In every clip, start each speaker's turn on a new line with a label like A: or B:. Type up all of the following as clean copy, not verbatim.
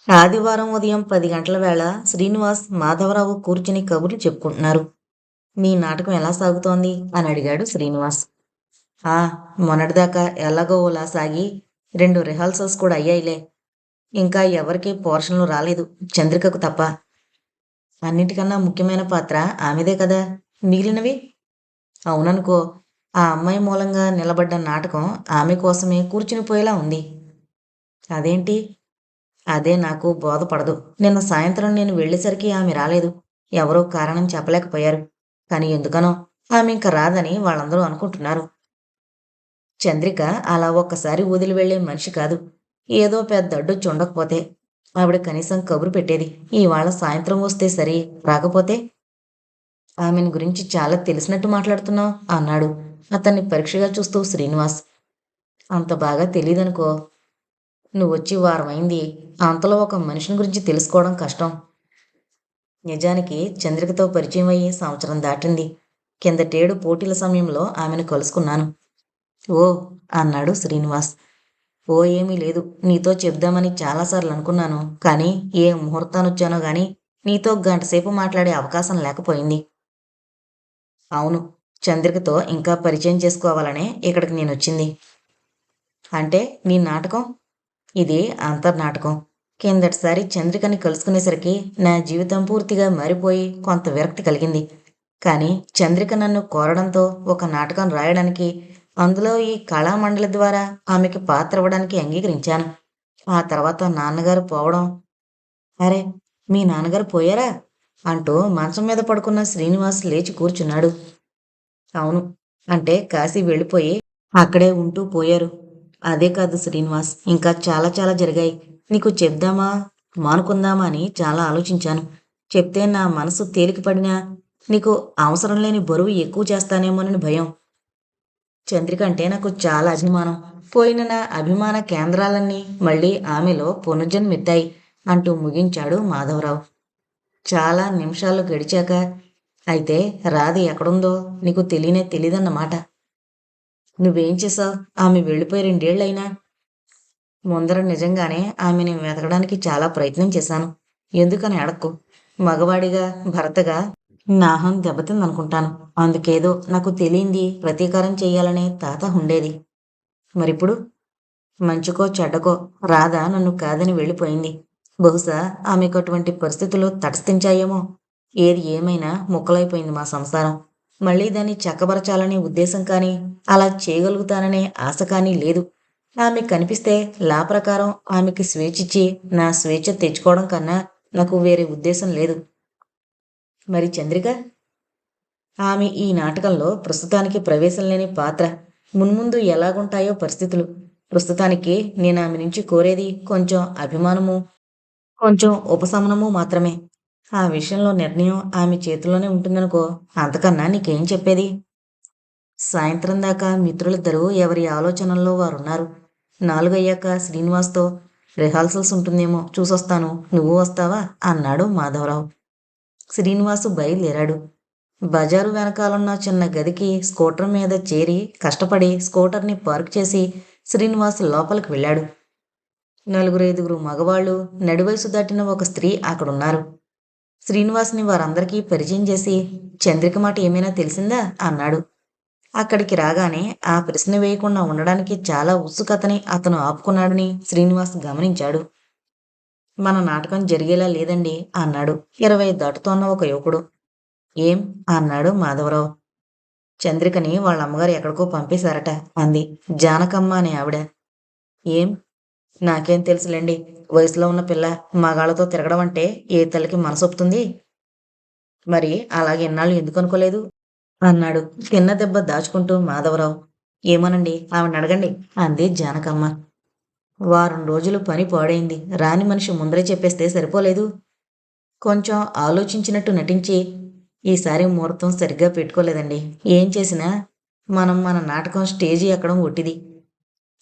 A: ఆదివారం ఉదయం 10 గంటల వేళ శ్రీనివాస్, మాధవరావు కూర్చుని కబుర్లు చెప్పుకుంటున్నారు. "మీ నాటకం ఎలా సాగుతోంది?" అని అడిగాడు శ్రీనివాస్. "ఆ, మొన్నటిదాకా ఎలాగోలా సాగి 2 రిహార్సల్స్ కూడా అయ్యాయిలే. ఇంకా ఎవరికీ పోర్షన్లు రాలేదు, చంద్రికకు తప్ప. అన్నిటికన్నా ముఖ్యమైన పాత్ర ఆమెదే కదా. మిగిలినవి?" "అవుననుకో. ఆ అమ్మాయి మూలంగా నిలబడ్డ నాటకం ఆమె కోసమే కూర్చునిపోయేలా ఉంది." "అదేంటి?" "అదే నాకు బోధపడదు. నిన్న సాయంత్రం నేను వెళ్ళేసరికి ఆమె రాలేదు. ఎవరో కారణం చెప్పలేకపోయారు. కానీ ఎందుకనో ఆమె ఇంక రాదని వాళ్ళందరూ అనుకుంటున్నారు. చంద్రిక అలా ఒక్కసారి వదిలి వెళ్ళే మనిషి కాదు. ఏదో పెద్ద అడ్డొచ్చి ఉండకపోతే ఆవిడ కనీసం కబురు పెట్టేది. ఇవాళ సాయంత్రం వస్తే సరి, రాకపోతే?" "ఆమెను గురించి చాలా తెలిసినట్టు మాట్లాడుతున్నావు" అన్నాడు అతన్ని పరీక్షగా చూస్తూ శ్రీనివాస్. "అంత బాగా తెలీదనుకో. నువ్వొచ్చి వారమైంది. అంతలో ఒక మనిషిని గురించి తెలుసుకోవడం కష్టం. నిజానికి చంద్రికతో పరిచయం అయ్యి సంవత్సరం దాటింది. కిందటేడు పోటీల సమయంలో ఆమెను కలుసుకున్నాను." "ఓ" అన్నాడు శ్రీనివాస్. "ఓ ఏమీ లేదు. నీతో చెప్దామని చాలాసార్లు అనుకున్నాను. కానీ ఏ ముహూర్తానొచ్చానో గాని నీతో గంటసేపు మాట్లాడే అవకాశం లేకపోయింది." "అవును. చంద్రికతో ఇంకా పరిచయం చేసుకోవాలనే ఇక్కడికి నేనొచ్చింది." "అంటే నీ నాటకం?" "ఇది అంతర్నాటకం. కిందటిసారి చంద్రికని కలుసుకునేసరికి నా జీవితం పూర్తిగా మారిపోయి కొంత విరక్తి కలిగింది. కానీ చంద్రిక నన్ను కోరడంతో ఒక నాటకం రాయడానికి, అందులో ఈ కళామండలి ద్వారా ఆమెకి పాత్ర ఇవ్వడానికి అంగీకరించాను. ఆ తర్వాత నాన్నగారు పోవడం." "అరే, మీ నాన్నగారు పోయారా?" అంటూ మంచం మీద పడుకున్న శ్రీనివాస్ లేచి కూర్చున్నాడు. "అవును. అంటే కాశీ వెళ్ళిపోయి అక్కడే ఉంటూ పోయారు." "అదే కాదు శ్రీనివాస్, ఇంకా చాలా చాలా జరిగాయి. నీకు చెప్దామా, మానుకుందామా అని చాలా ఆలోచించాను. చెప్తే నా మనసు తేలికపడినా నీకు అవసరం లేని బరువు ఎక్కువ చేస్తానేమోనని భయం. చంద్రిక అంటే నాకు చాలా అభిమానం. పోయిన నా అభిమాన కేంద్రాలన్నీ మళ్ళీ ఆమెలో పునర్జన్మెత్తాయి" అంటూ ముగించాడు మాధవరావు. చాలా నిమిషాలు గడిచాక, "అయితే రాధ ఎక్కడుందో నీకు తెలియనే తెలీదన్నమాట. నువ్వేం చేశావు? ఆమె వెళ్ళిపోయి 2 ఏళ్లయినా?" "ముందర నిజంగానే ఆమెని వెతకడానికి చాలా ప్రయత్నం చేశాను. ఎందుకని అడక్కు. మగవాడిగా, భర్తగా నా అహం దెబ్బతిందనుకుంటాను. అందుకేదో నాకు తెలియంది ప్రతీకారం చెయ్యాలనే తాత ఉండేది. మరిప్పుడు మంచికో చెడ్డకో రాధ నన్ను కాదని వెళ్ళిపోయింది. బహుశా ఆమెకు అటువంటి పరిస్థితులు తటస్థించాయేమో. ఏది ఏమైనా ముక్కలైపోయింది మా సంసారం. మళ్ళీ దాన్ని చక్కబరచాలనే ఉద్దేశం కానీ, అలా చేయగలుగుతాననే ఆశ కానీ లేదు. ఆమె కనిపిస్తే లా ప్రకారం ఆమెకి స్వేచ్ఛిచ్చి నా స్వేచ్ఛ తెచ్చుకోవడం కన్నా నాకు వేరే ఉద్దేశం లేదు." "మరి చంద్రిక?" "ఆమె ఈ నాటకంలో ప్రస్తుతానికి ప్రవేశం లేని పాత్ర. మున్ముందు ఎలాగుంటాయో పరిస్థితులు. ప్రస్తుతానికి నేనామె నుంచి కోరేది కొంచెం అభిమానము, కొంచెం ఉపశమనము మాత్రమే. ఆ విషయంలో నిర్ణయం ఆమె చేతుల్లోనే ఉంటుందనుకో. అంతకన్నా నీకేం చెప్పేది?" సాయంత్రం దాకా మిత్రులిద్దరూ ఎవరి ఆలోచనల్లో వారున్నారు. 4 అయ్యాక శ్రీనివాస్తో, "రిహార్సల్స్ ఉంటుందేమో చూసొస్తాను, నువ్వు వస్తావా?" అన్నాడు మాధవరావు. శ్రీనివాసు బయలుదేరాడు. బజారు వెనకాలన్న చిన్న గదికి స్కూటర్ మీద చేరి కష్టపడి స్కూటర్ని పార్క్ చేసి శ్రీనివాస్ లోపలికి వెళ్ళాడు. 4, 5 మగవాళ్ళు, నడివయసు దాటిన ఒక స్త్రీ అక్కడున్నారు. శ్రీనివాస్ని వారందరికీ పరిచయం చేసి, "చంద్రిక మాట ఏమైనా తెలిసిందా?" అన్నాడు. అక్కడికి రాగానే ఆ ప్రశ్న వేయకుండా ఉండడానికి చాలా ఉత్సుకతని అతను ఆపుకున్నాడని శ్రీనివాస్ గమనించాడు. "మన నాటకం జరిగేలా లేదండి" అన్నాడు 20 దాటుతోన్న ఒక యువకుడు. "ఏం?" అన్నాడు మాధవరావు. "చంద్రికని వాళ్ళ అమ్మగారు ఎక్కడికో పంపేశారట" అంది జానకమ్మ అనే ఆవిడ. "ఏం?" "నాకేం తెలుసులేండి. వయసులో ఉన్న పిల్ల మగాళ్ళతో తిరగడం అంటే ఏ తల్లికి మనసొప్పుతుంది?" "మరి అలాగే ఇన్నాళ్ళు ఎందుకనుకోలేదు?" అన్నాడు తిన్న దెబ్బ దాచుకుంటూ మాధవరావు. "ఏమోనండి, ఆవిడనడగండి" అంది జానకమ్మ. "వారం రోజులు పని పాడైంది. రాని మనిషి ముందరే చెప్పేస్తే సరిపోలేదు?" కొంచెం ఆలోచించినట్టు నటించి, "ఈసారి ముహూర్తం సరిగ్గా పెట్టుకోలేదండి. ఏం చేసినా మనం మన నాటకం స్టేజి ఎక్కడం ఒట్టిది.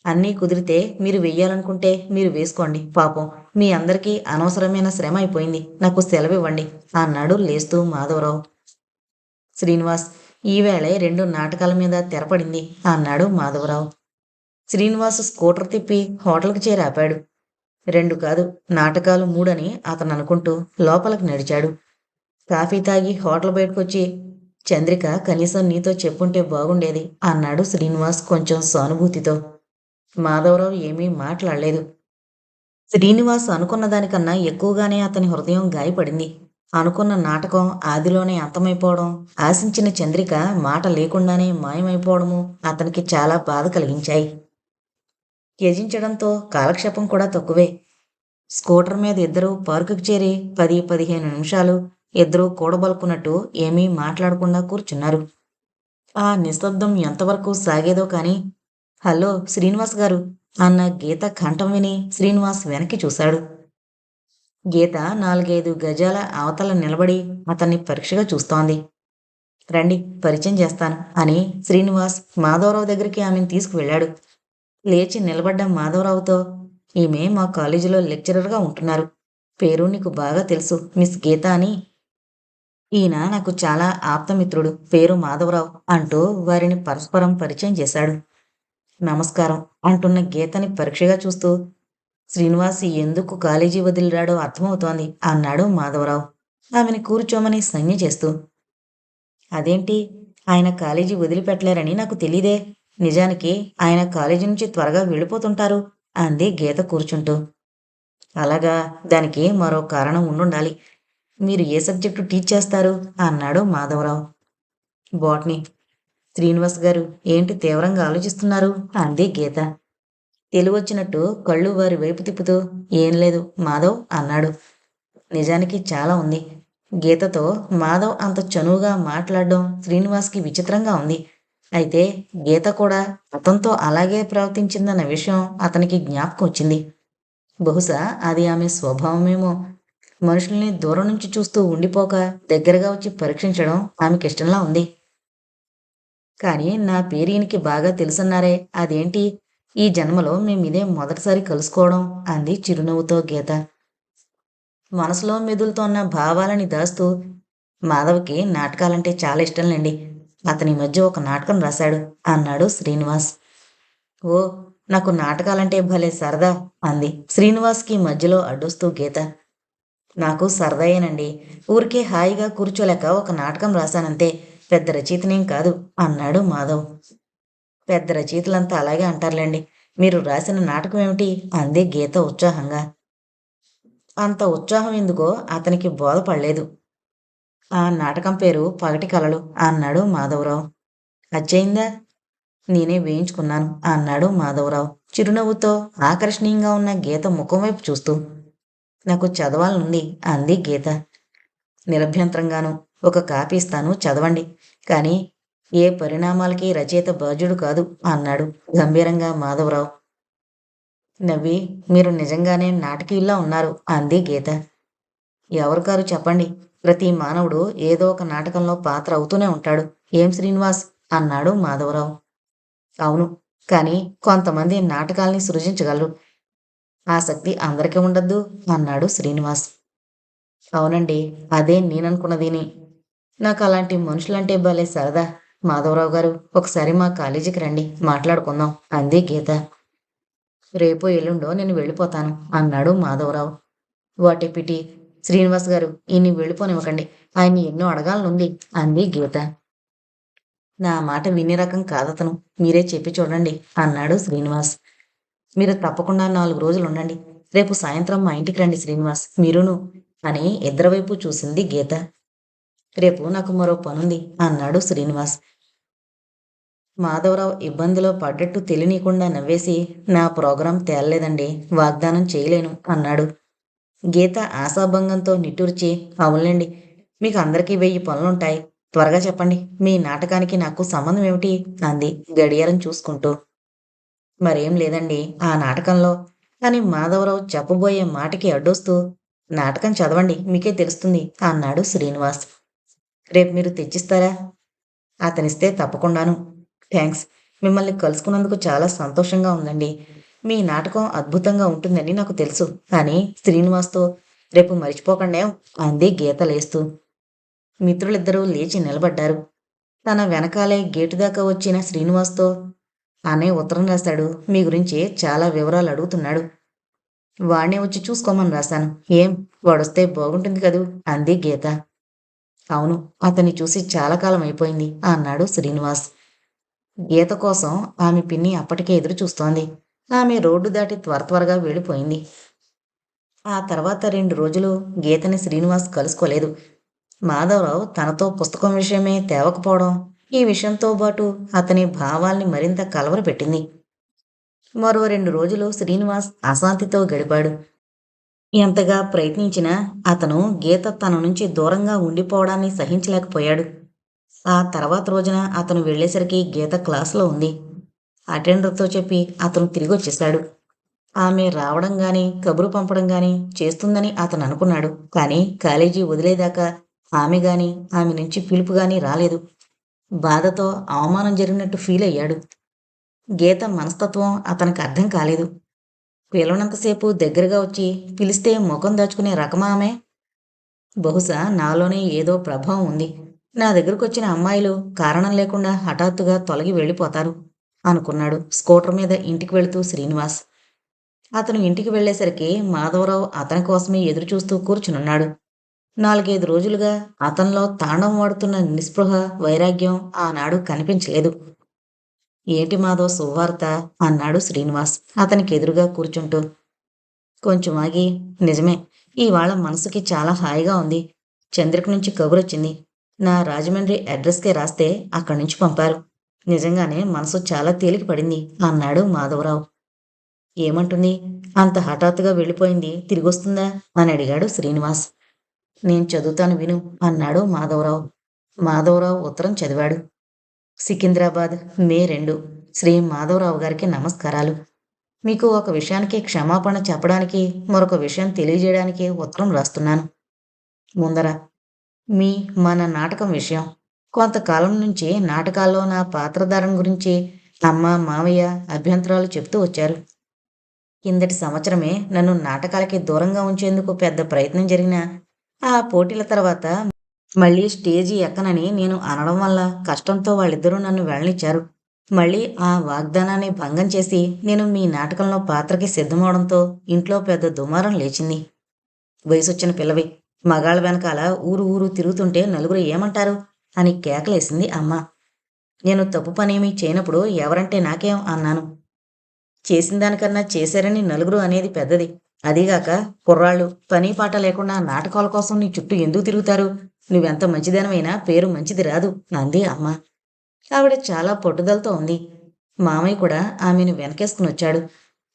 A: అన్నీ కుదిరితే మీరు వెయ్యాలనుకుంటే మీరు వేసుకోండి. పాపం మీ అందరికీ అనవసరమైన శ్రమ అయిపోయింది. నాకు సెలవివ్వండి" అన్నాడు లేస్తూ మాధవరావు. "శ్రీనివాస్, ఈవేళే 2 నాటకాల మీద తెరపడింది" అన్నాడు మాధవరావు. శ్రీనివాస్ స్కూటర్ తిప్పి హోటల్కి చేరి ఆపాడు. 2 కాదు, నాటకాలు 3 అని అతను అనుకుంటూ లోపలికి నడిచాడు. కాఫీ తాగి హోటల్ బయటకొచ్చి, చంద్రిక కనీసం నీతో చెప్పుంటే బాగుండేది అన్నాడు శ్రీనివాస్ కొంచెం సానుభూతితో. మాధవరావు ఏమీ మాట్లాడలేదు. శ్రీనివాస్ అనుకున్న దానికన్నా ఎక్కువగానే అతని హృదయం గాయపడింది. అనుకున్న నాటకం ఆదిలోనే అంతమైపోవడం, ఆశించిన చంద్రిక మాట లేకుండానే మాయమైపోవడము అతనికి చాలా బాధ కలిగించాయి. త్యజించడంతో కాలక్షేపం కూడా తక్కువే. స్కూటర్ మీద ఇద్దరూ పార్కుకి చేరి 10-15 నిమిషాలు ఇద్దరూ కూడబలుకున్నట్టు ఏమీ మాట్లాడకుండా కూర్చున్నారు. ఆ నిశ్శబ్దం ఎంతవరకు సాగేదో కాని, హలో శ్రీనివాస్ గారు అన్న గీత కంఠం విని శ్రీనివాస్ వెనక్కి చూశాడు. గీత 4-5 గజాల అవతల నిలబడి అతన్ని పరీక్షగా చూస్తోంది. రండి, పరిచయం చేస్తాను అని శ్రీనివాస్ మాధవరావు దగ్గరికి ఆమెను తీసుకువెళ్ళాడు. లేచి నిలబడ్డ మాధవరావుతో, ఈమె మా కాలేజీలో లెక్చరర్గా ఉంటున్నారు. పేరు నీకు బాగా తెలుసు, మిస్ గీత అని. ఈయన నాకు చాలా ఆప్తమిత్రుడు, పేరు మాధవరావు అంటూ వారిని పరస్పరం పరిచయం చేశాడు. నమస్కారం అంటున్న గీతని పరీక్షగా చూస్తూ, శ్రీనివాస్ ఎందుకు కాలేజీ వదిలిరాడో అర్థమవుతోంది అన్నాడు మాధవరావు ఆమెని కూర్చోమని సంజ్ఞ చేస్తూ. అదేంటి, ఆయన కాలేజీ వదిలిపెట్టలేరని నాకు తెలీదే. నిజానికి ఆయన కాలేజీ నుంచి త్వరగా వెళ్ళిపోతుంటారు అంది గీత కూర్చుంటూ. అలాగా, దానికి మరో కారణం ఉండుండాలి. మీరు ఏ సబ్జెక్టు టీచ్ చేస్తారు అన్నాడు మాధవరావు. బాటనీ. శ్రీనివాస్ గారు ఏంటి తీవ్రంగా ఆలోచిస్తున్నారు అంది గీత. తెలివొచ్చినట్టు కళ్ళు వారి వైపు తిప్పుతూ, ఏం లేదు మాధవ్ అన్నాడు. నిజానికి చాలా ఉంది. గీతతో మాధవ్ అంత చనువుగా మాట్లాడడం శ్రీనివాస్కి విచిత్రంగా ఉంది. అయితే గీత కూడా అతనితో అలాగే ప్రవర్తించిందన్న విషయం అతనికి జ్ఞాపకం వచ్చింది. బహుశా అది ఆమె స్వభావమేమో. మనుషుల్ని దూరం నుంచి చూస్తూ ఉండిపోక దగ్గరగా వచ్చి పరీక్షించడం ఆమెకిష్టంలా ఉంది. కానీ నా పేరు ఈయనకి బాగా తెలుసన్నారే, అదేంటి? ఈ జన్మలో మేమిదే మొదటిసారి కలుసుకోవడం అంది చిరునవ్వుతో గీత. మనసులో మెదులుతోన్న భావాలని దాస్తూ, మాధవ్కి నాటకాలంటే చాలా ఇష్టంలేండి. అతని మధ్య ఒక నాటకం రాశాడు అన్నాడు శ్రీనివాస్. ఓ, నాకు నాటకాలంటే భలే సరదా అంది శ్రీనివాస్కి మధ్యలో అడ్డొస్తూ గీత. నాకు సరదాయేనండి. ఊరికే హాయిగా కూర్చోలేక ఒక నాటకం రాశానంతే, పెద్ద రచయితనేం కాదు అన్నాడు మాధవ్. పెద్ద రచయితలంతా అలాగే అంటారులేండి. మీరు రాసిన నాటకం ఏమిటి అంది గీత ఉత్సాహంగా. అంత ఉత్సాహం ఎందుకో అతనికి బోధపడలేదు. ఆ నాటకం పేరు పగటి కలలు అన్నాడు మాధవరావు. అచ్చయిందా? నేనే వేయించుకున్నాను అన్నాడు మాధవరావు చిరునవ్వుతో ఆకర్షణీయంగా ఉన్న గీత ముఖం వైపు చూస్తూ. నాకు చదవాలనుంది అంది గీత నిరభ్యంతరంగాను. ఒక కాపీ ఇస్తాను, చదవండి. కానీ ఏ పరిణామాలకి రచయిత బాధ్యుడు కాదు అన్నాడు గంభీరంగా మాధవరావు. నవ్వి, మీరు నిజంగానే నాటకీయుల్లా ఉన్నారు అంది గీత. ఎవరు కారు చెప్పండి. ప్రతి మానవుడు ఏదో ఒక నాటకంలో పాత్ర అవుతూనే ఉంటాడు. ఏం శ్రీనివాస్ అన్నాడు మాధవరావు. అవును, కానీ కొంతమంది నాటకాల్ని సృజించగలరు. ఆ శక్తి అందరికీ ఉండద్దు అన్నాడు శ్రీనివాస్. అవునండి, అదే నేననుకున్నదిని. నాకు అలాంటి మనుషులంటే భలే సరదా. మాధవరావు గారు, ఒకసారి మా కాలేజీకి రండి, మాట్లాడుకుందాం అంది గీత. రేపో ఎల్లుండో నేను వెళ్ళిపోతాను అన్నాడు మాధవరావు. What a PT. శ్రీనివాస్ గారు, ఈయన్ని వెళ్ళిపోనివ్వకండి. ఆయన్ని ఎన్నో అడగాలనుంది అంది గీత. నా మాట వినే రకం కాదతను. మీరే చెప్పి చూడండి అన్నాడు శ్రీనివాస్. మీరు తప్పకుండా 4 రోజులు ఉండండి. రేపు సాయంత్రం మా ఇంటికి రండి శ్రీనివాస్, మీరును అని ఇద్దరి వైపు చూసింది గీత. రేపు నాకు మరో పనుంది అన్నాడు శ్రీనివాస్. మాధవరావు ఇబ్బందిలో పడ్డట్టు తెలియనీయకుండా నవ్వేసి, నా ప్రోగ్రాం తేలలేదండి, వాగ్దానం చేయలేను అన్నాడు. గీత ఆశాభంగంతో నిట్టూర్చి, అవునులేండి, మీకు అందరికీ 1000 పనులుంటాయి. త్వరగా చెప్పండి, మీ నాటకానికి నాకు సంబంధం ఏమిటి అంది గడియారం చూసుకుంటూ. మరేం లేదండి ఆ నాటకంలో అని మాధవరావు చెప్పబోయే మాటకి అడ్డొస్తూ, నాటకం చదవండి, మీకే తెలుస్తుంది అన్నాడు శ్రీనివాస్. రేపు మీరు తెచ్చిస్తారా? అతనిస్తే తప్పకుండాను. థ్యాంక్స్. మిమ్మల్ని కలుసుకున్నందుకు చాలా సంతోషంగా ఉందండి. మీ నాటకం అద్భుతంగా ఉంటుందని నాకు తెలుసు అని శ్రీనివాస్తో, రేపు మర్చిపోకండే అంది గీత లేస్తూ. మిత్రులిద్దరూ లేచి నిలబడ్డారు. తన వెనకాలే గేటు దాకా వచ్చిన శ్రీనివాస్తో, అన్నయ్య ఉత్తరం రాశాడు, మీ గురించి చాలా వివరాలు అడుగుతున్నాడు. వాడినే వచ్చి చూసుకోమని రాశాను. ఏం వాడొస్తే బాగుంటుంది కదూ అంది గీత. అవును, అతన్ని చూసి చాలా కాలం అయిపోయింది అన్నాడు శ్రీనివాస్. గీత కోసం ఆమె పిన్ని అప్పటికే ఎదురు చూస్తోంది. ఆమె రోడ్డు దాటి త్వరగా వెళ్ళిపోయింది. ఆ తర్వాత 2 రోజులు గీతని శ్రీనివాస్ కలుసుకోలేదు. మాధవరావు తనతో పుస్తకం విషయమే తేవకపోవడం ఈ విషయంతో పాటు అతని భావాల్ని మరింత కలవరపెట్టింది. మరో 2 రోజులు శ్రీనివాస్ అశాంతితో గడిపాడు. ఎంతగా ప్రయత్నించినా అతను గీత తన నుంచి దూరంగా ఉండిపోవడాన్ని సహించలేకపోయాడు. ఆ తర్వాత రోజున అతను వెళ్ళేసరికి గీత క్లాసులో ఉంది. అటెండర్తో చెప్పి అతను తిరిగొచ్చేశాడు. ఆమె రావడం గాని, కబురు పంపడం గాని చేస్తుందని అతను అనుకున్నాడు. కానీ కాలేజీ వదిలేదాకా ఆమె గాని, ఆమె నుంచి పిలుపు గాని రాలేదు. బాధతో అవమానం జరిగినట్టు ఫీల్ అయ్యాడు. గీత మనస్తత్వం అతనికి అర్థం కాలేదు. పిలవనంతసేపు దగ్గరగా వచ్చి పిలిస్తే ముఖం దాచుకునే రకమా ఆమె? బహుశా నాలోనే ఏదో ప్రభావం ఉంది. నా దగ్గరకొచ్చిన అమ్మాయిలు కారణం లేకుండా హఠాత్తుగా తొలగి వెళ్ళిపోతారు అనుకున్నాడు స్కూటర్ మీద ఇంటికి వెళుతూ శ్రీనివాస్. అతను ఇంటికి వెళ్ళేసరికి మాధవరావు అతని కోసమే ఎదురుచూస్తూ కూర్చునున్నాడు. 4, 5 రోజులుగా అతనిలో తాండవమాడుతున్న నిస్పృహ, వైరాగ్యం ఆనాడు కనిపించలేదు. ఏంటి మాధవ్ శుభవార్త అన్నాడు శ్రీనివాస్ అతనికి ఎదురుగా కూర్చుంటూ. కొంచెం ఆగి, నిజమే, ఇవాళ మనసుకి చాలా హాయిగా ఉంది. చంద్రిక నుంచి కబురొచ్చింది. నా రాజమండ్రి అడ్రస్కే రాస్తే అక్కడి నుంచి పంపారు. నిజంగానే మనసు చాలా తేలిక పడింది అన్నాడు మాధవరావు. ఏమంటుంది? అంత హఠాత్తుగా వెళ్ళిపోయింది, తిరిగొస్తుందా అని అడిగాడు శ్రీనివాస్. నేను చదువుతాను విను అన్నాడు మాధవరావు. మాధవరావు ఉత్తరం చదివాడు. సికింద్రాబాద్, మే 2. శ్రీ మాధవరావు గారికి నమస్కారాలు. మీకు ఒక విషయానికి క్షమాపణ చెప్పడానికి, మరొక విషయం తెలియజేయడానికి ఉత్తరం రాస్తున్నాను. ముందర మీ మన నాటకం విషయం. కొంతకాలం నుంచి నాటకాల్లో నా పాత్రధారణ గురించి అమ్మ, మావయ్య అభ్యంతరాలు చెప్తూ వచ్చారు. కిందటి సంవత్సరమే నన్ను నాటకాలకి దూరంగా ఉంచేందుకు పెద్ద ప్రయత్నం జరిగినా ఆ పోటీల తర్వాత మళ్ళీ స్టేజి ఎక్కనని నేను అనడం వల్ల కష్టంతో వాళ్ళిద్దరూ నన్ను వెళ్ళనిచ్చారు. మళ్ళీ ఆ వాగ్దానాన్ని భంగం చేసి నేను మీ నాటకంలో పాత్రకి సిద్ధమవడంతో ఇంట్లో పెద్ద దుమారం లేచింది. వయసొచ్చిన పిల్లవి, మగాళ్ళ వెనకాల ఊరు ఊరు తిరుగుతుంటే నలుగురు ఏమంటారు అని కేకలేసింది అమ్మ. నేను తప్పు పనేమీ చేయనప్పుడు ఎవరంటే నాకేం అన్నాను. చేసిన దానికన్నా చేశారని నలుగురు అనేది పెద్దది. అదీగాక కుర్రాళ్ళు పని పాట లేకుండా నాటకాల కోసం నీ చుట్టూ ఎందుకు తిరుగుతారు? నువ్వెంత మంచిదనమైనా పేరు మంచిది రాదు అంది అమ్మ. ఆవిడ చాలా పట్టుదలతో ఉంది. మామయ్య కూడా ఆమెను వెనకేసుకునొచ్చాడు.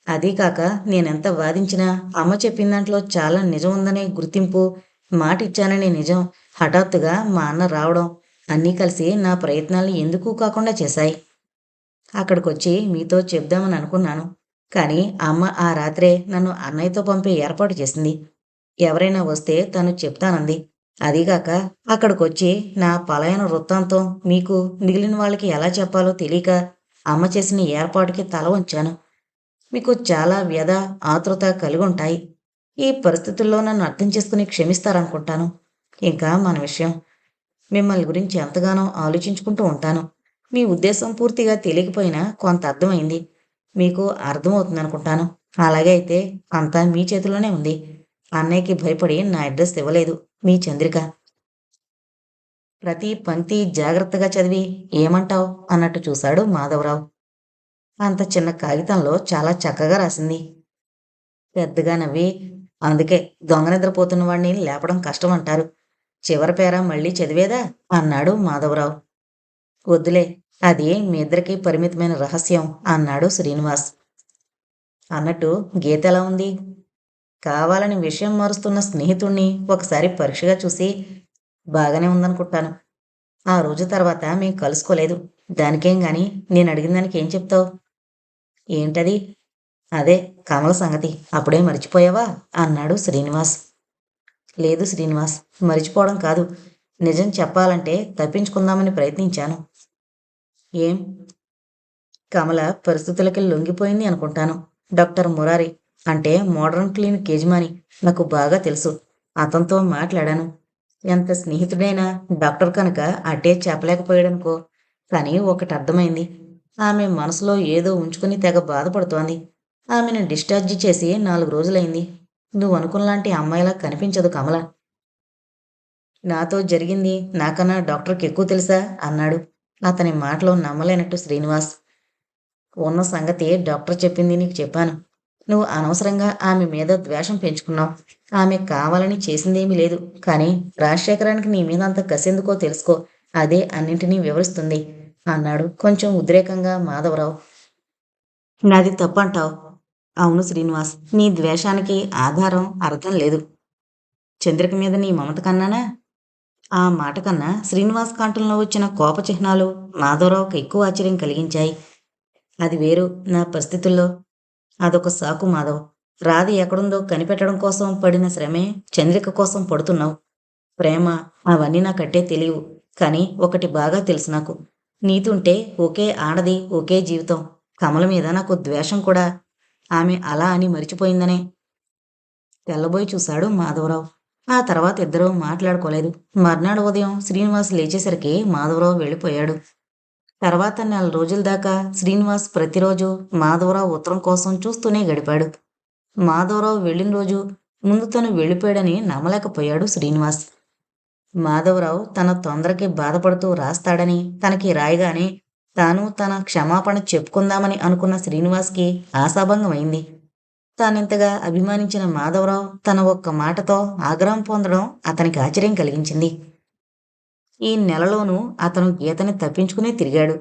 A: అదీకాక నేనెంత వాదించినా అమ్మ చెప్పిన దాంట్లో చాలా నిజం ఉందనే గుర్తింపు, మాటిచ్చాననే నిజం, హఠాత్తుగా మా అన్న రావడం అన్నీ కలిసి నా ప్రయత్నాల్ని ఎందుకూ కాకుండా చేశాయి. అక్కడికొచ్చి మీతో చెప్దామని అనుకున్నాను. కానీ అమ్మ ఆ రాత్రే నన్ను అన్నయ్యతో పంపే ఏర్పాటు చేసింది. ఎవరైనా వస్తే తను చెప్తానంది. అదీగాక అక్కడికొచ్చి నా పలాయన వృత్తాంతం మీకు, మిగిలిన వాళ్ళకి ఎలా చెప్పాలో తెలియక అమ్మ చేసిన ఏర్పాటుకి తల వంచాను. మీకు చాలా వ్యధ, ఆతృత కలిగుంటాయి. ఈ పరిస్థితుల్లో నన్ను అర్థం చేసుకుని క్షమిస్తారనుకుంటాను. ఇంకా మన విషయం. మిమ్మల్ని గురించి ఎంతగానో ఆలోచించుకుంటూ ఉంటాను. మీ ఉద్దేశం పూర్తిగా తెలియకపోయినా కొంత అర్థమైంది. మీకు అర్థమవుతుందనుకుంటాను. అలాగే అయితే అంతా మీ చేతిలోనే ఉంది. అన్నయ్యకి భయపడి నా అడ్రస్ ఇవ్వలేదు మీ చంద్రిక. ప్రతి పంక్తి జాగ్రత్తగా చదివి ఏమంటావ్ అన్నట్టు చూశాడు మాధవరావు. అంత చిన్న కాగితంలో చాలా చక్కగా రాసింది. పెద్దగా నవ్వి, అందుకే దొంగ నిద్రపోతున్న వాడిని లేపడం కష్టమంటారు. చివరి పేర మళ్ళీ చదివేదా అన్నాడు మాధవరావు. వద్దులే, అది మీ ఇద్దరికీ పరిమితమైన రహస్యం అన్నాడు శ్రీనివాస్. అన్నట్టు గీత ఎలా ఉంది? కావాలని విషయం మారుస్తున్న స్నేహితుణ్ణి ఒకసారి పరీక్షగా చూసి బాగానే ఉందనుకుంటాను. ఆ రోజు తర్వాత మేం కలుసుకోలేదు. దానికేం గాని నేను అడిగిన దానికి ఏం చెప్తావు? ఏంటది? అదే కమల సంగతి అప్పుడే మర్చిపోయావా అన్నాడు శ్రీనివాస్. లేదు శ్రీనివాస్, మరిచిపోవడం కాదు. నిజం చెప్పాలంటే తప్పించుకుందామని ప్రయత్నించాను. ఏం? కమల పరిస్థితులకి లొంగిపోయింది అనుకుంటాను. డాక్టర్ మురారి అంటే మోడర్న్ క్లినిక్ యజమాని నాకు బాగా తెలుసు. అతనితో మాట్లాడాను. ఎంత స్నేహితుడైనా డాక్టర్ కనుక అట్టే చెప్పలేకపోయాడనుకో. కానీ ఒకటి అర్థమైంది. ఆమె మనసులో ఏదో ఉంచుకుని తెగ బాధపడుతోంది. ఆమెను డిశ్చార్జి చేసి 4 రోజులైంది. నువ్వు అనుకున్నలాంటి అమ్మాయిలా కనిపించదు కమల. నాతో జరిగింది నాకన్నా డాక్టర్కి ఎక్కువ తెలుసా అన్నాడు. అతని మాటలో నమ్మలేనట్టు శ్రీనివాస్. ఉన్న సంగతి డాక్టర్ చెప్పింది నీకు చెప్పాను. నువ్వు అనవసరంగా ఆమె మీద ద్వేషం పెంచుకున్నావు. ఆమె కావాలని చేసిందేమీ లేదు. కానీ రాజశేఖరానికి నీ మీద అంత కసెందుకో తెలుసుకో. అదే అన్నింటినీ వివరిస్తుంది అన్నాడు కొంచెం ఉద్రేకంగా మాధవరావు. నాది తప్పంటావు? అవును శ్రీనివాస్, నీ ద్వేషానికి ఆధారం అర్థం లేదు. చంద్రిక మీద నీ మమత కన్నానా? ఆ మాట కన్నా శ్రీనివాస్ కంఠంలో వచ్చిన కోప చిహ్నాలు మాధవరావుకు ఎక్కువ ఆశ్చర్యం కలిగించాయి. అది వేరు నా పరిస్థితుల్లో. అదొక సాకు మాధవ్. రాధ ఎక్కడుందో కనిపెట్టడం కోసం పడిన శ్రమే చంద్రిక కోసం పడుతున్నావు. ప్రేమ అవన్నీ నాకట్టే తెలియవు. కానీ ఒకటి బాగా తెలుసు నాకు. నీతుంటే ఒకే ఆడది ఒకే జీవితం. కమల మీద నాకు ద్వేషం కూడా ఆమె అలా అని మరిచిపోయిందనే. తెల్లబోయి చూశాడు మాధవరావు. ఆ తర్వాత ఇద్దరూ మాట్లాడుకోలేదు. మర్నాడు ఉదయం శ్రీనివాస్ లేచేసరికి మాధవరావు వెళ్ళిపోయాడు. తర్వాత 4 రోజుల దాకా శ్రీనివాస్ ప్రతిరోజు మాధవరావు ఉత్తరం కోసం చూస్తూనే గడిపాడు. మాధవరావు వెళ్ళిన రోజు ముందు తను వెళ్ళిపోయాడని నమ్మలేకపోయాడు శ్రీనివాస్. మాధవరావు తన తొందరకి బాధపడుతూ రాస్తాడని తనకి రాయగానే తాను తన క్షమాపణ చెప్పుకుందామని అనుకున్న శ్రీనివాస్కి ఆశాభంగం అయింది. తానింతగా అభిమానించిన మాధవరావు తన ఒక్క మాటతో ఆగ్రహం పొందడం అతనికి ఆశ్చర్యం కలిగించింది. ఈ నెలలోనూ అతను గీతని తప్పించుకునే తిరిగాడు.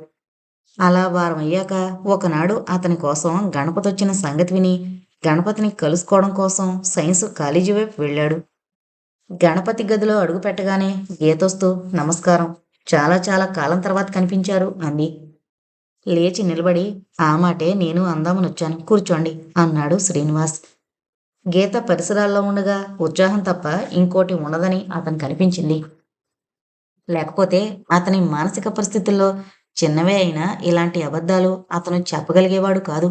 A: అలా వారం అయ్యాక ఒకనాడు అతని కోసం గణపతి వచ్చిన సంగతి విని గణపతిని కలుసుకోవడం కోసం సైన్స్ కాలేజీ వైపు వెళ్ళాడు. గణపతి గదిలో అడుగు పెట్టగానే గీతొస్తూ నమస్కారం, చాలా చాలా కాలం తర్వాత కనిపించారు అంది. లేచి నిలబడి ఆ మాటే నేను అందామనొచ్చాను, కూర్చోండి అన్నాడు శ్రీనివాస్. గీత పరిసరాల్లో ఉండగా ఉత్సాహం తప్ప ఇంకోటి ఉండదని అతనికి అనిపించింది. లేకపోతే అతని మానసిక పరిస్థితుల్లో చిన్నవే అయినా ఇలాంటి అబద్ధాలు అతను చెప్పగలిగేవాడు కాదు.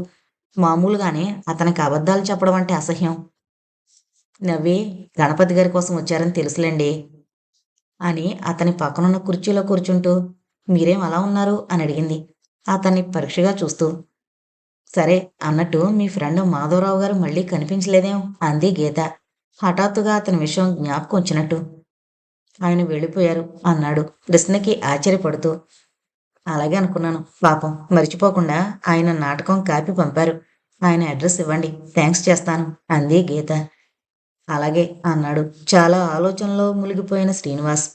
A: మామూలుగానే అతనికి అబద్ధాలు చెప్పడం అంటే అసహ్యం. నవ్వి గణపతి గారి కోసం వచ్చారని తెలుసులేండి అని అతని పక్కనున్న కుర్చీలో కూర్చుంటూ మీరేం అలా ఉన్నారు అని అడిగింది అతన్ని పరీక్షగా చూస్తూ. సరే అన్నట్టు మీ ఫ్రెండ్ మాధవరావు గారు మళ్ళీ కనిపించలేదేం అంది గీత హఠాత్తుగా అతని విషయం జ్ఞాపకం వచ్చినట్టు. ఆయన వెళ్ళిపోయారు అన్నాడు ప్రశ్నకి ఆశ్చర్యపడుతూ. అలాగే అనుకున్నాను. పాపం మర్చిపోకుండా ఆయన నాటకం కాపీ పంపారు. ఆయన అడ్రస్ ఇవ్వండి, థ్యాంక్స్ చేస్తాను అంది గీత. అలాగే అన్నాడు చాలా ఆలోచనలో మునిగిపోయిన శ్రీనివాస్.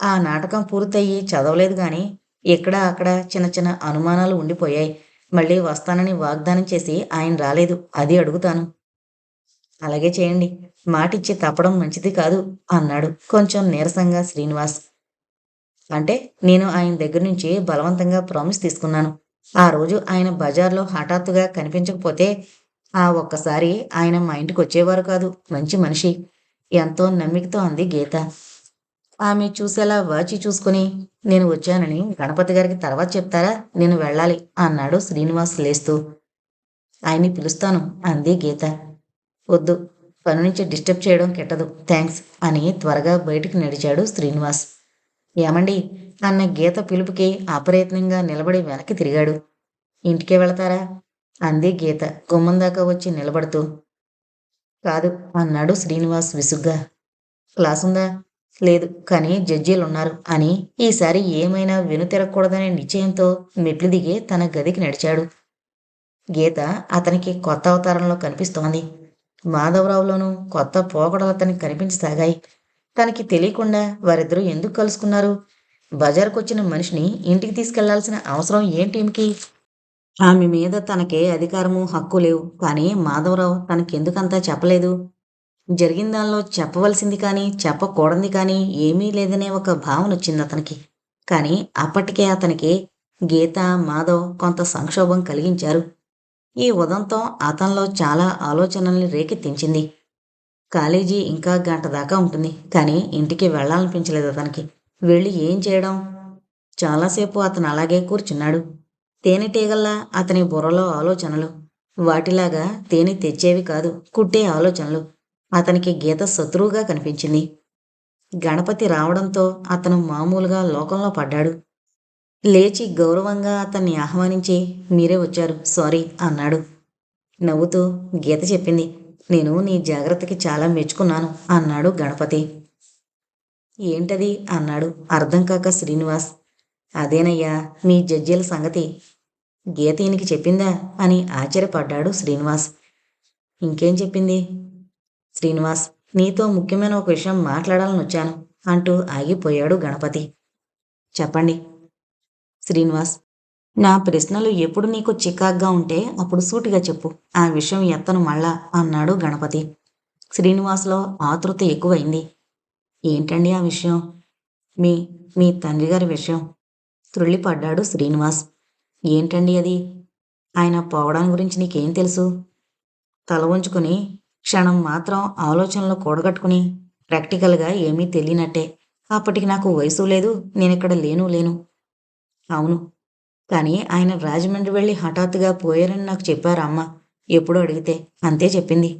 A: ఆ నాటకం పూర్తయి చదవలేదు గాని ఇక్కడ అక్కడ చిన్న చిన్న అనుమానాలు ఉండిపోయాయి. మళ్ళీ వస్తానని వాగ్దానం చేసి ఆయన రాలేదు, అది అడుగుతాను. అలాగే చేయండి, మాటిచ్చి తప్పడం మంచిది కాదు అన్నాడు కొంచెం నీరసంగా శ్రీనివాస్. అంటే నేను ఆయన దగ్గర నుంచి బలవంతంగా ప్రామిస్ తీసుకున్నాను. ఆ రోజు ఆయన బజార్లో హఠాత్తుగా కనిపించకపోతే ఆ ఒక్కసారి ఆయన మా ఇంటికి వచ్చేవారు కాదు. మంచి మనిషి, ఎంతో నమ్మికతో అంది గీత. ఆమె చూసేలా వాచి చూసుకుని నేను వచ్చానని గణపతి గారికి తర్వాత చెప్తారా, నేను వెళ్ళాలి అన్నాడు శ్రీనివాస్ లేస్తూ. ఆయన్ని పిలుస్తాను అంది గీత. వద్దు, పని నుంచి డిస్టర్బ్ చేయడం కెట్టదు, థ్యాంక్స్ అని త్వరగా బయటికి నడిచాడు శ్రీనివాస్. ఏమండి అన్న గీత పిలుపుకి అప్రయత్నంగా నిలబడి వెనక్కి తిరిగాడు. ఇంటికే వెళతారా అంది గీత గుమ్మం దాకా వచ్చి నిలబడుతూ. కాదు అన్నాడు శ్రీనివాస్ విసుగ్గా. క్లాసుందా? లేదు, కానీ జడ్జీలున్నారు అని ఈసారి ఏమైనా వెనుతిరగకూడదనే నిశ్చయంతో మెట్లు దిగి తన గదికి నడిచాడు. గీత అతనికి కొత్త అవతారంలో కనిపిస్తోంది. మాధవరావులోనూ కొత్త పోకడలు అతనికి కనిపించసాగాయి. తనకి తెలియకుండా వారిద్దరూ ఎందుకు కలుసుకున్నారు? బజారుకొచ్చిన మనిషిని ఇంటికి తీసుకెళ్లాల్సిన అవసరం ఏంటికి? ఆమె మీద తనకే అధికారము హక్కు లేవు. కానీ మాధవరావు తనకెందుకంతా చెప్పలేదు? జరిగిన దానిలో చెప్పవలసింది కానీ చెప్పకూడనిది కానీ ఏమీ లేదనే ఒక భావన వచ్చింది అతనికి. కానీ అప్పటికే అతనికి గీత మాధవ్ కొంత సంక్షోభం కలిగించారు. ఈ ఉదంతం అతనిలో చాలా ఆలోచనల్ని రేకెత్తించింది. కాలేజీ ఇంకా గంట దాకా ఉంటుంది, కానీ ఇంటికి వెళ్ళాలనిపించలేదు అతనికి. వెళ్ళి ఏం చేయడం? చాలాసేపు అతను అలాగే కూర్చున్నాడు. తేనెటీగల్లా అతని బుర్రలో ఆలోచనలు. వాటిలాగా తేనె తెచ్చేవి కాదు, కుట్టే ఆలోచనలు. అతనికి గీత శత్రువుగా కనిపించింది. గణపతి రావడంతో అతను మామూలుగా లోకంలో పడ్డాడు. లేచి గౌరవంగా అతన్ని ఆహ్వానించి మీరే వచ్చారు, సారీ అన్నాడు. నవ్వుతూ గీత చెప్పింది. నేను నీ జాగ్రత్తకి చాలా మెచ్చుకున్నాను అన్నాడు గణపతి. ఏంటది అన్నాడు అర్థం కాక శ్రీనివాస్. అదేనయ్యా మీ జడ్జీల సంగతి. గీత ఈయనకి చెప్పిందా అని ఆశ్చర్యపడ్డాడు శ్రీనివాస్. ఇంకేం చెప్పింది? శ్రీనివాస్, నీతో ముఖ్యమైన ఒక విషయం మాట్లాడాలని వచ్చాను అంటూ ఆగిపోయాడు గణపతి. చెప్పండి. శ్రీనివాస్, నా ప్రశ్నలు ఎప్పుడు నీకు చికాగ్గా ఉంటే అప్పుడు సూటిగా చెప్పు, ఆ విషయం ఎత్తను మళ్ళా అన్నాడు గణపతి. శ్రీనివాస్లో ఆతృత ఎక్కువైంది. ఏంటండి ఆ విషయం? మీ మీ తండ్రి గారి విషయం. త్రుళ్ళిపడ్డాడు శ్రీనివాస్. ఏంటండి అది? ఆయన పోవడం గురించి నీకేం తెలుసు? తల ఉంచుకుని క్షణం మాత్రం ఆలోచనలు కూడగట్టుకుని ప్రాక్టికల్గా ఏమీ తెలియనట్టే. అప్పటికి నాకు వయసు లేదు, నేనిక్కడ లేను. అవును, కానీ ఆయన రాజమండ్రి వెళ్ళి హఠాత్తుగా పోయారని నాకు చెప్పారు అమ్మ. ఎప్పుడో అడిగితే అంతే చెప్పింది.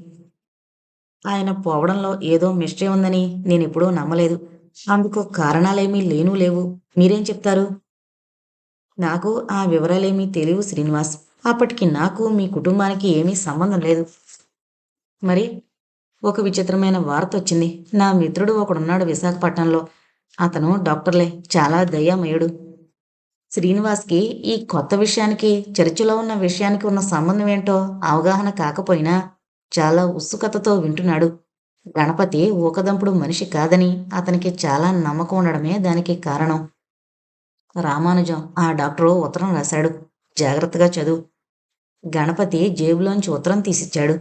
A: ఆయన పోవడంలో ఏదో మిస్టరీ ఉందని నేనెప్పుడూ నమ్మలేదు. అందుకు కారణాలేమీ లేవు. మీరేం చెప్తారు? నాకు ఆ వివరాలేమీ తెలియవు శ్రీనివాస్. అప్పటికి నాకు మీ కుటుంబానికి ఏమీ సంబంధం లేదు. మరి ఒక విచిత్రమైన వార్త వచ్చింది. నా మిత్రుడు ఒకడున్నాడు విశాఖపట్నంలో. అతను డాక్టర్లే, చాలా దయామయుడు. శ్రీనివాస్కి ఈ కొత్త విషయానికి, చర్చలో ఉన్న విషయానికి ఉన్న సంబంధం ఏంటో అవగాహన కాకపోయినా చాలా ఉత్సుకతతో వింటున్నాడు. గణపతి ఊకదంపుడు మనిషి కాదని అతనికి చాలా నమ్మకం ఉండడమే దానికి కారణం. రామానుజం ఆ డాక్టరు ఉత్తరం రాశాడు, జాగ్రత్తగా చదువు. గణపతి జేబులోంచి ఉత్తరం తీసిచ్చాడు.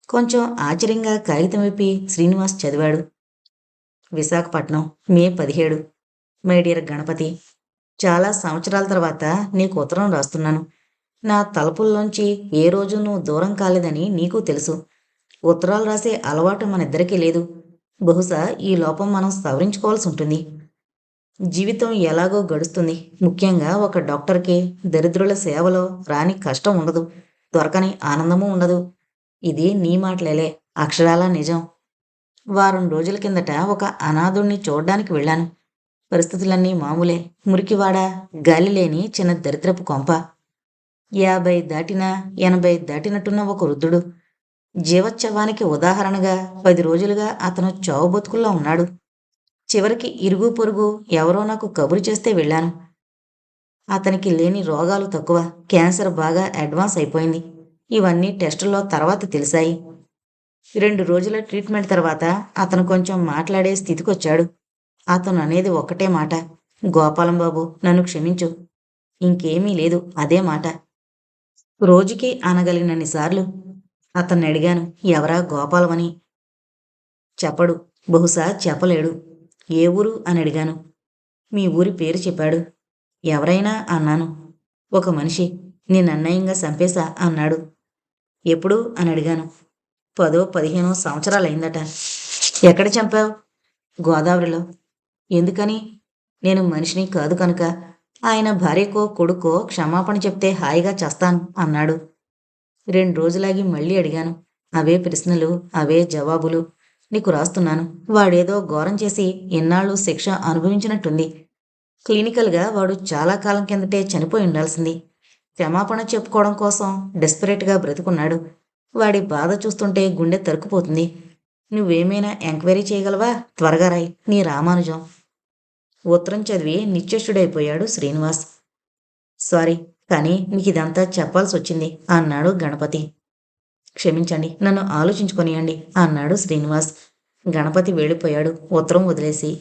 A: కొంచెం ఆశ్చర్యంగా కాగితం విప్పి శ్రీనివాస్ చదివాడు. విశాఖపట్నం, మే 17. మై డియర్ గణపతి, చాలా సంవత్సరాల తర్వాత నీకు ఉత్తరం రాస్తున్నాను. నా తలుపుల్లోంచి ఏ రోజు నువ్వు దూరం కాలేదని నీకు తెలుసు. ఉత్తరాలు రాసే అలవాటు మనిద్దరికీ లేదు. బహుశా ఈ లోపం మనం సవరించుకోవాల్సి ఉంటుంది. జీవితం ఎలాగో గడుస్తుంది. ముఖ్యంగా ఒక డాక్టర్కి దరిద్రుల సేవలో రాని కష్టం ఉండదు, దొరకని ఆనందమూ ఉండదు. ఇది నీ మాటలేలే, అక్షరాలా నిజం. వారం రోజుల కిందట ఒక అనాథుణ్ణి చూడ్డానికి వెళ్ళాను. పరిస్థితులన్నీ మామూలే. మురికివాడ, గాలి లేని చిన్న దరిద్రపు కొంప. 50 దాటినా 80 దాటినట్టున్న ఒక వృద్ధుడు. జీవోత్సవానికి ఉదాహరణగా 10 రోజులుగా అతను చావు బతుకుల్లో ఉన్నాడు. చివరికి ఇరుగు పొరుగు ఎవరో నాకు కబురు చేస్తే వెళ్ళాను. అతనికి లేని రోగాలు తక్కువ, క్యాన్సర్ బాగా అడ్వాన్స్ అయిపోయింది. ఇవన్నీ టెస్టుల్లో తర్వాత తెలిసాయి. 2 రోజుల ట్రీట్మెంట్ తర్వాత అతను కొంచెం మాట్లాడే స్థితికొచ్చాడు. అతను అనేది ఒక్కటే మాట, గోపాలం బాబు, నన్ను క్షమించు. ఇంకేమీ లేదు, అదే మాట. రోజుకి అనగలిగినన్నిసార్లు. అతన్ని అడిగాను, ఎవరా గోపాలమని. చెప్పడు, బహుశా చెప్పలేడు. ఏ ఊరు అని అడిగాను. మీ ఊరి పేరు చెప్పాడు. ఎవరైనా అన్నాను. ఒక మనిషి, నిన్నన్యాయంగా చంపేశా అన్నాడు. ఎప్పుడు అని అడిగాను. 10-15 సంవత్సరాలైందట. ఎక్కడ చంపావు? గోదావరిలో. ఎందుకని? నేను మనిషిని కాదు కనుక. ఆయన భార్యకో కొడుకో క్షమాపణ చెప్తే హాయిగా చస్తాను అన్నాడు. 2 రోజులాగి మళ్ళీ అడిగాను. అవే ప్రశ్నలు, అవే జవాబులు. నీకు రాస్తున్నాను. వాడేదో ఘోరం చేసి ఎన్నాళ్ళు శిక్ష అనుభవించినట్టుంది. క్లినికల్గా వాడు చాలా కాలం కిందటే చనిపోయి ఉండాల్సింది. క్షమాపణ చెప్పుకోవడం కోసం డెస్పరేట్గా బ్రతుకున్నాడు. వాడి బాధ చూస్తుంటే గుండె తరుక్కుపోతుంది. నువ్వేమైనా ఎంక్వైరీ చేయగలవా? త్వరగా రాయి, నీ రామానుజం. ఉత్తరం చదివి నిశ్చేష్టుడైపోయాడు శ్రీనివాస్. సారీ, కానీ మీకు ఇదంతా చెప్పాల్సొచ్చింది అన్నాడు గణపతి. క్షమించండి, నన్ను ఆలోచించుకొనియండి అన్నాడు శ్రీనివాస్. గణపతి వెళ్ళిపోయాడు ఉత్తరం వదిలేసి.